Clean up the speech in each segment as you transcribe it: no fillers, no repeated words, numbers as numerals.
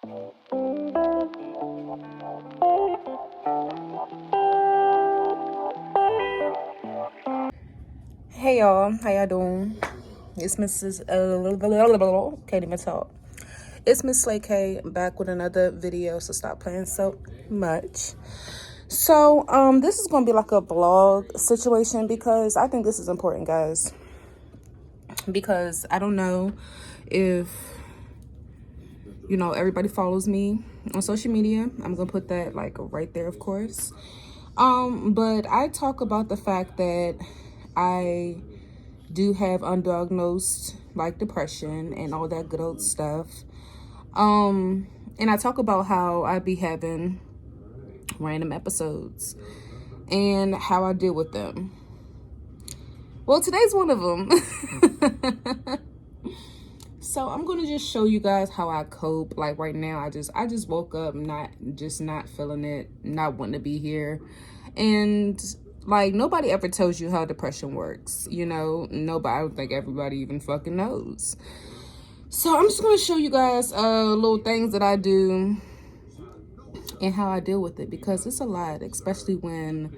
Hey y'all, how y'all doing? It's Mrs. Can't even talk. It's Miss Slay K back with another video, so stop playing so much. So, this is gonna be like a vlog situation because I think this is important, guys. Because I don't know if everybody follows me on social media. I'm gonna put that like right there, of course. But I talk about the fact that I do have undiagnosed like depression and all that good old stuff. And I talk about how I be having random episodes and how I deal with them. Well, today's one of them. So I'm gonna just show you guys how I cope. Like right now, I just woke up not feeling it, not wanting to be here. And like nobody ever tells you how depression works, nobody. I don't think everybody even fucking knows. So I'm just gonna show you guys little things that I do and how I deal with it, because it's a lot, especially when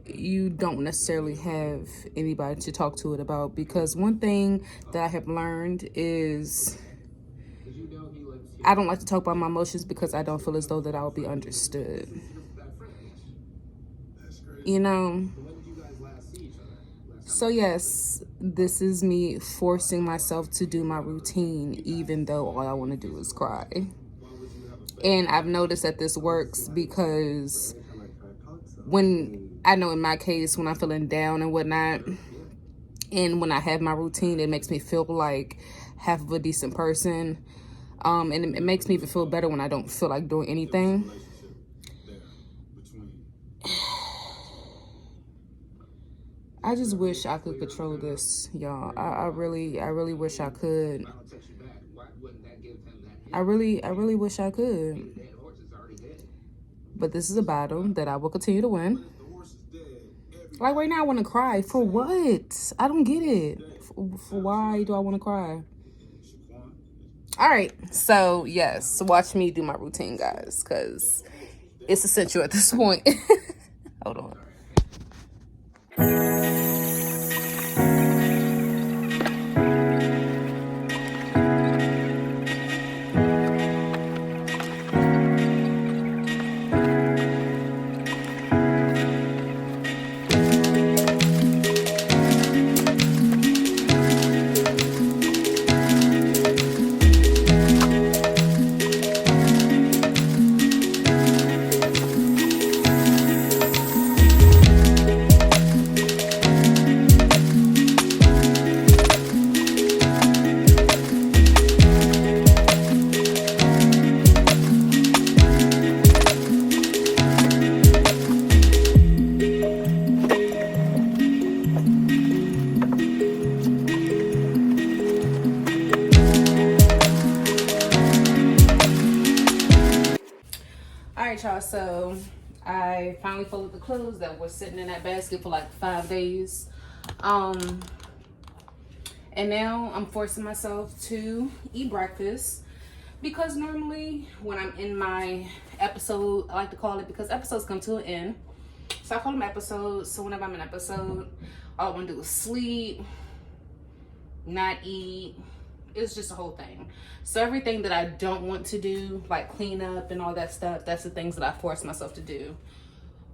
you don't necessarily have anybody to talk to it about. Because one thing that I have learned is I don't like to talk about my emotions because I don't feel as though that I will be understood. So yes, this is me forcing myself to do my routine, even though all I want to do is cry. And I've noticed that this works because when I know in my case, when I'm feeling down and whatnot, and when I have my routine, it makes me feel like half of a decent person. And it makes me even feel better when I don't feel like doing anything. I just wish I could control this, y'all. I really wish I could. I really wish I could. But this is a battle that I will continue to win. Like right now, I want to cry. For what? I don't get it. For why do I want to cry? All right. So yes, watch me do my routine, guys, because it's essential at this point. Hold on. Y'all, so I finally folded the clothes that were sitting in that basket for like 5 days, and now I'm forcing myself to eat breakfast, because normally when I'm in my episode, I like to call it, because episodes come to an end, so I call them episodes. So whenever I'm in an episode, all I want to do is sleep, not eat. It's just a whole thing. So everything that I don't want to do, like clean up and all that stuff, that's the things that I force myself to do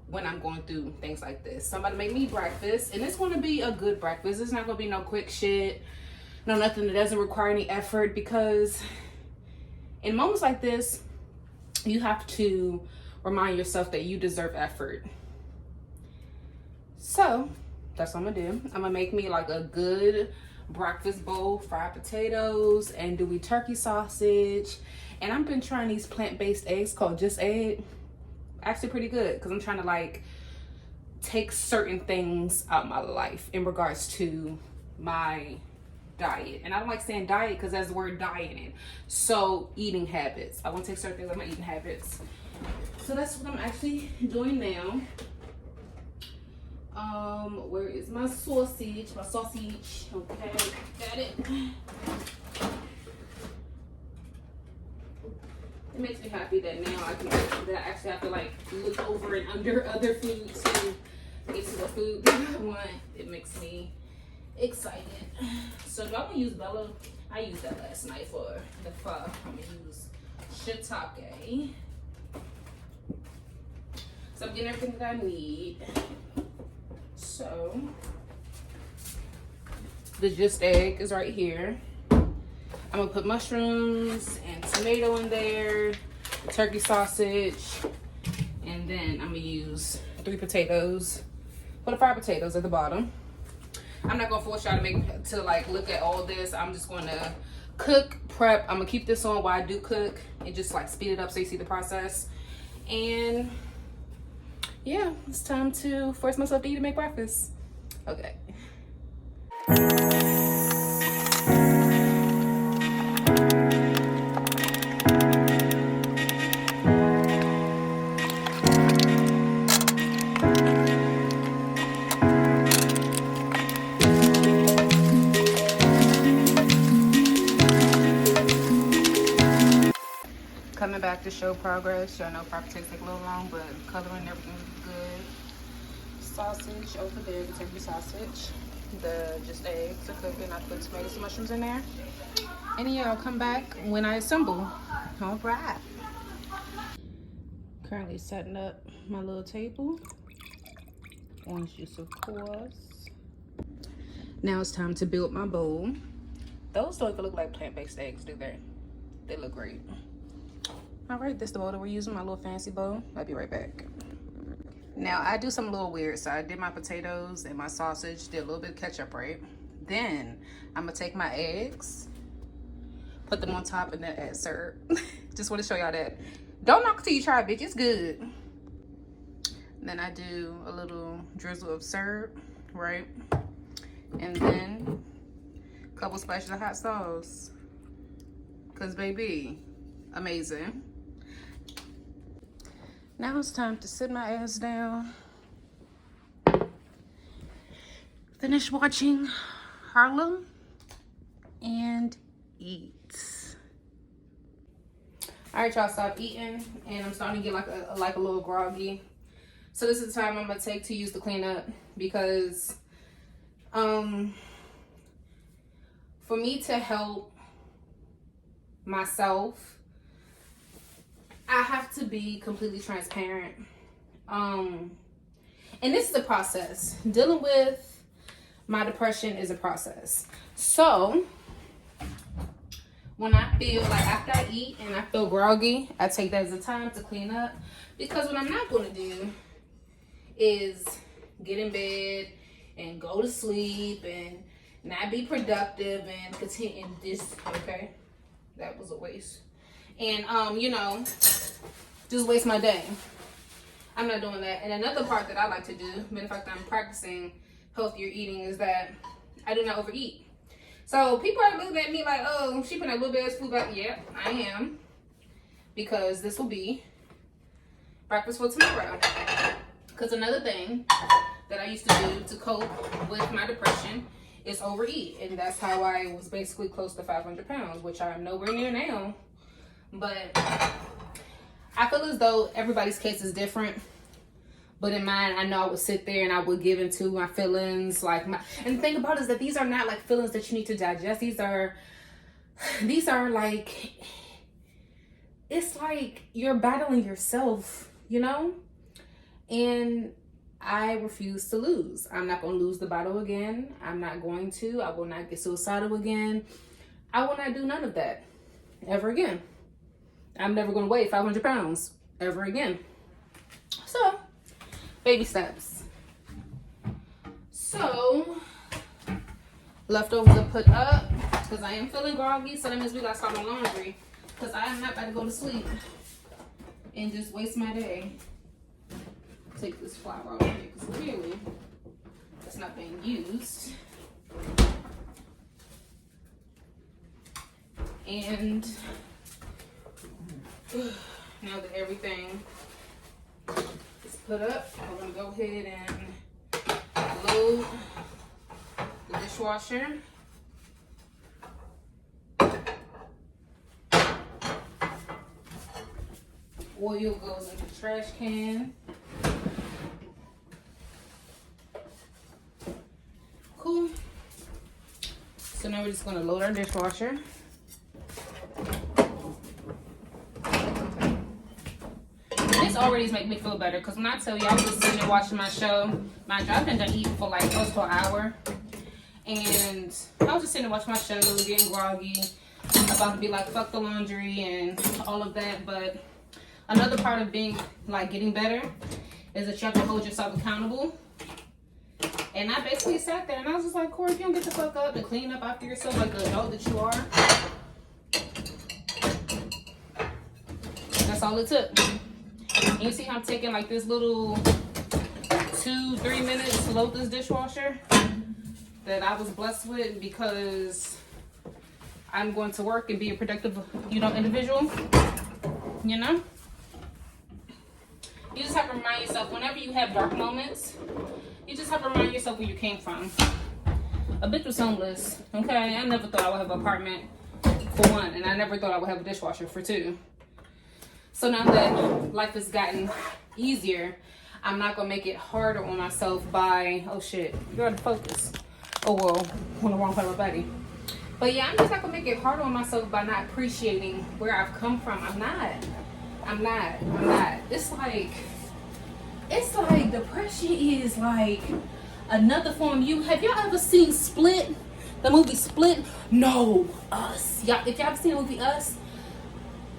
when I'm going through things like this. Somebody make me breakfast, and it's going to be a good breakfast. It's not going to be no quick shit, no nothing that doesn't require any effort, because in moments like this, you have to remind yourself that you deserve effort. So that's what I'm gonna do. I'm gonna make me like a good breakfast bowl, fried potatoes, and andouille turkey sausage. And I've been trying these plant-based eggs called Just Egg. Actually pretty good, because I'm trying to like take certain things out of my life in regards to my diet. And I don't like saying diet because there's the word diet in it. So eating habits. I want to take certain things out of my eating habits. So that's what I'm actually doing now. Where is my sausage? My sausage. Okay, got it. it makes me happy that now that I actually have to like look over and under other food to get to the food that I want. It makes me excited. So do I want to use Bella? I used that last night for the pho. I'm gonna use shiitake. So I'm getting everything that I need. So the just egg is right here. I'm gonna put mushrooms and tomato in there, turkey sausage, and then I'm gonna use 3 potatoes. Put the fried potatoes at the bottom. I'm not gonna force y'all to like look at all this. I'm just gonna cook, prep. I'm gonna keep this on while I do cook and just like speed it up so you see the process. And yeah, it's time to force myself to eat and make breakfast. Okay. Coming back to show progress. Y'all know prep takes a little long, but coloring everything is good. Sausage over there, the turkey sausage. The just eggs are cooking. I put tomatoes and mushrooms in there. And yeah, I'll come back when I assemble. All right. Currently setting up my little table. Orange juice, of course. Now it's time to build my bowl. Those don't even look like plant-based eggs, do they? They look great. All right, this is the bowl that we're using, my little fancy bowl. I'll be right back. Now, I do something a little weird. So I did my potatoes and my sausage, did a little bit of ketchup, right? Then I'm gonna take my eggs, put them on top, and then add syrup. Just want to show y'all that. Don't knock it till you try it, bitch. It's good. Then I do a little drizzle of syrup, right? And then a couple splashes of hot sauce. Cause baby, amazing. Now it's time to sit my ass down. Finish watching Harlem and eat. All right, y'all, stop eating, and I'm starting to get like a little groggy. So this is the time I'm gonna take to use the cleanup because, for me to help myself, I have to be completely transparent. And this is a process. Dealing with my depression is a process. So when I feel like after I eat and I feel groggy, I take that as a time to clean up. Because what I'm not going to do is get in bed and go to sleep and not be productive and continue this. Okay, that was a waste. And you know, just waste my day. I'm not doing that. And another part that I like to do, matter of fact, I'm practicing healthier eating, is that I do not overeat. So people are looking at me like, oh, she putting a little bit of food back. Yeah, I am. Because this will be breakfast for tomorrow. Because another thing that I used to do to cope with my depression is overeat. And that's how I was basically close to 500 pounds, which I am nowhere near now. But I feel as though everybody's case is different. But in mine, I know I would sit there and I would give into my feelings. And the thing about it is that these are not like feelings that you need to digest. These are like, it's like you're battling yourself, you know? And I refuse to lose. I'm not going to lose the battle again. I'm not going to. I will not get suicidal again. I will not do none of that ever again. I'm never going to weigh 500 pounds ever again. So, baby steps. So, leftovers are put up because I am feeling groggy. So that means we got to start my laundry because I am not about to go to sleep and just waste my day. Take this flour off here because clearly it's not being used. And now that everything is put up, we're going to go ahead and load the dishwasher. Oil goes in the trash can. Cool. So now we're just gonna load our dishwasher. This already makes me feel better because when I tell you I was just sitting there watching my show, my job been done eating for like close to an hour. And I was just sitting there watching my show, getting groggy, about to be like, fuck the laundry and all of that. But another part of being like getting better is that you have to hold yourself accountable. And I basically sat there and I was just like, Corey, if you don't get the fuck up and clean up after yourself like the adult that you are, that's all it took. And you see how I'm taking like this little 2-3 minutes to load this dishwasher that I was blessed with because I'm going to work and be a productive, individual, You just have to remind yourself whenever you have dark moments, you just have to remind yourself where you came from. A bitch was homeless, okay? I never thought I would have an apartment for one, and I never thought I would have a dishwasher for two. So now that life has gotten easier, I'm not gonna make it harder on myself by, oh shit, you're out of focus. Oh well, on the wrong part of my body. But yeah, I'm just not gonna make it harder on myself by not appreciating where I've come from. I'm not. It's like depression is like another form. Have y'all ever seen Split? The movie Split? No, Us. Y'all, if y'all ever seen the movie Us,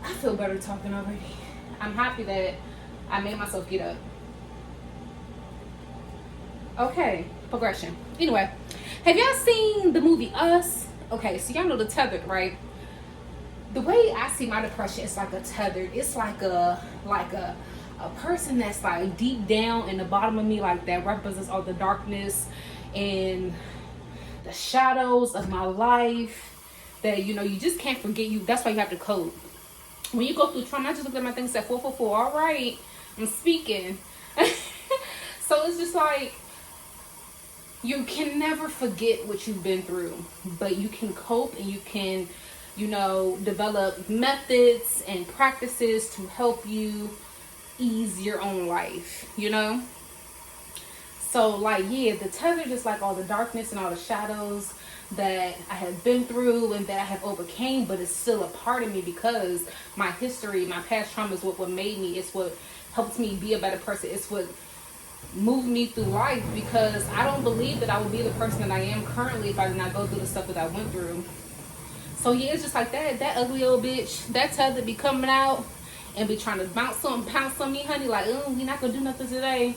I feel better talking already. I'm happy that I made myself get up. Okay, progression. Anyway, have y'all seen the movie Us? Okay, so y'all know the tethered, right? The way I see my depression is like a tethered. It's like a person that's like deep down in the bottom of me, like that represents all the darkness and the shadows of my life that you just can't forget. That's why you have to cope. When you go through trauma, I just looked at my thing and said 444. All right, I'm speaking. So it's just like you can never forget what you've been through, but you can cope and you can develop methods and practices to help you ease your own life, So like, yeah, the tether is like all the darkness and all the shadows that I have been through and that I have overcame, but it's still a part of me because my history, my past trauma is what made me. It's what helped me be a better person. It's what moved me through life because I don't believe that I would be the person that I am currently if I did not go through the stuff that I went through. So yeah, it's just like that ugly old bitch, that tether be coming out and be trying to pounce on me, honey, like, oh, we not gonna do nothing today.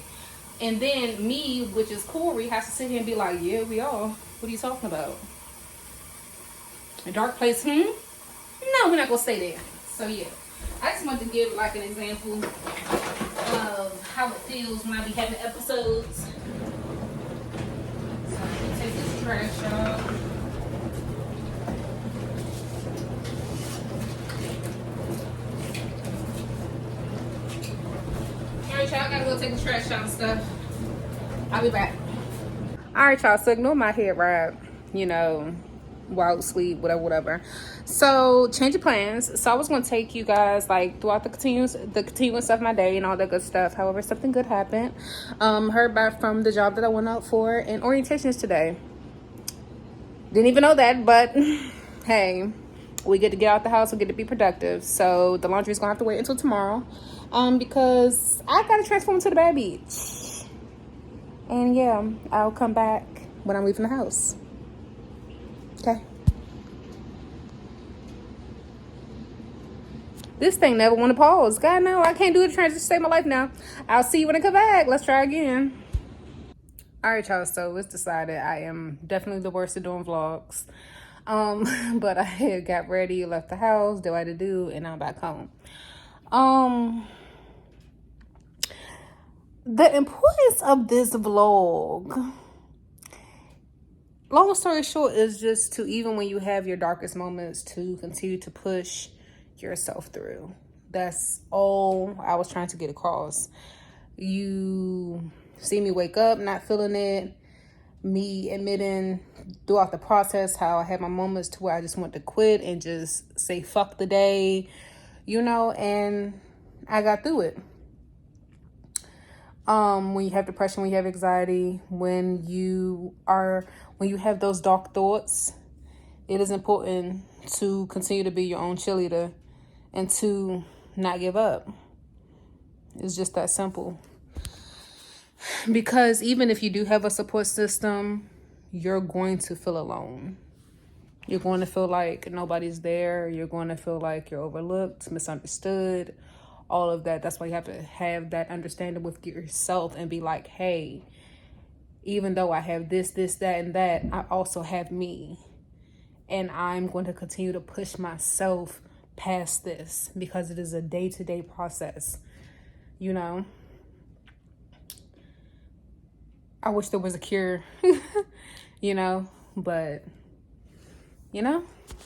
And then me, which is Corey, has to sit here and be like, yeah, we are. What are you talking about? A dark place, No, we're not gonna stay there. So yeah, I just wanted to give like an example of how it feels when I be having episodes. So I'm gonna take this trash out. Alright, y'all, I gotta go take the trash out and stuff. I'll be back. Alright, y'all, so ignore my head wrap, wild sleep, whatever. So change of plans. So I was gonna take you guys like throughout the continuous stuff of my day and all that good stuff. However, something good happened. Heard back from the job that I went out for, and orientation is today. Didn't even know that, but hey, we get to get out the house, we get to be productive. So the laundry is gonna have to wait until tomorrow. Because I gotta transform to the bad beach. And yeah, I'll come back when I'm leaving the house. Okay. This thing never want to pause. God, no, I can't do the transition to save my life now. I'll see you when I come back. Let's try again. All right, y'all. So it's decided I am definitely the worst at doing vlogs. But I had got ready, left the house, did what I had to do, and I'm back home. The importance of this vlog, long story short, is just to, even when you have your darkest moments, to continue to push yourself through. That's all I was trying to get across. You see me wake up not feeling it, me admitting throughout the process how I had my moments to where I just want to quit and just say fuck the day, and I got through it. When you have depression, when you have anxiety, when you have those dark thoughts, it is important to continue to be your own cheerleader and to not give up. It's just that simple. Because even if you do have a support system, you're going to feel alone. You're going to feel like nobody's there. You're going to feel like you're overlooked, misunderstood, all of that. That's why you have to have that understanding with yourself and be like, hey, even though I have this, that, and that, I also have me. And I'm going to continue to push myself past this because it is a day-to-day process, you know? I wish there was a cure, you know, but, you know,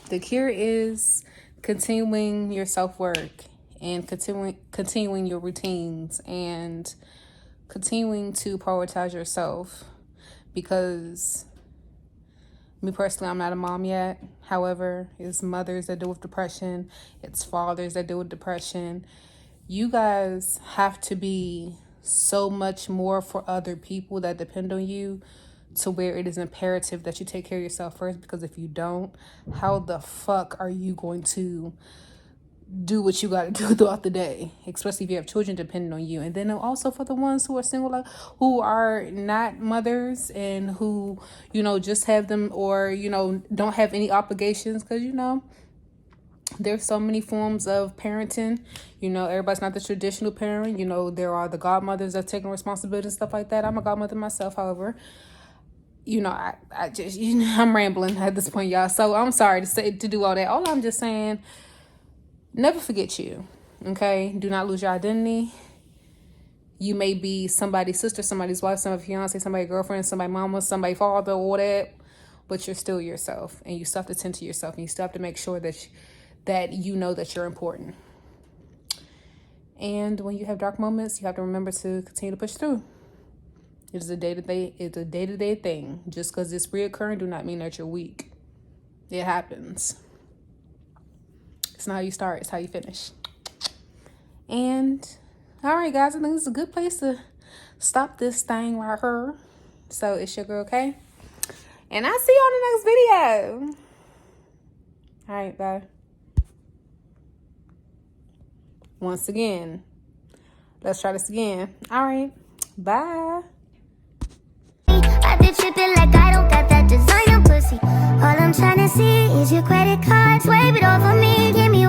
the cure is continuing your self-work and continuing your routines and continuing to prioritize yourself. Because me personally, I'm not a mom yet. However, it's mothers that deal with depression. It's fathers that deal with depression. You guys have to be so much more for other people that depend on you, to where it is imperative that you take care of yourself first. Because if you don't, how the fuck are you going to do what you got to do throughout the day, especially if you have children depending on you? And then also for the ones who are single, like, who are not mothers and who, you know, just have them, or, you know, don't have any obligations, because, you know, there's so many forms of parenting. You know, everybody's not the traditional parent. You know, there are the godmothers that are taking responsibility and stuff like that. I'm a godmother myself, however. You know, I just, you know, I'm rambling at this point, y'all. So I'm sorry to do all that. All I'm just saying, never forget you, okay? Do not lose your identity. You may be somebody's sister, somebody's wife, somebody's fiance, somebody's girlfriend, somebody's mama, somebody's father, or that, but you're still yourself, and you still have to tend to yourself, and you still have to make sure that you know that you're important. And when you have dark moments, you have to remember to continue to push through. It's a day-to-day thing. Just because it's reoccurring do not mean that you're weak. It happens. It's not how you start, it's how you finish. And all right, guys, I think this is a good place to stop this thing right here. So it's your girl, Kay, and I'll see you on the next video. All right, bye. Once again, let's try this again. All right, bye. I did tripping like I don't got that designer pussy. All I'm trying to see is your credit card. Swipe it over me, give me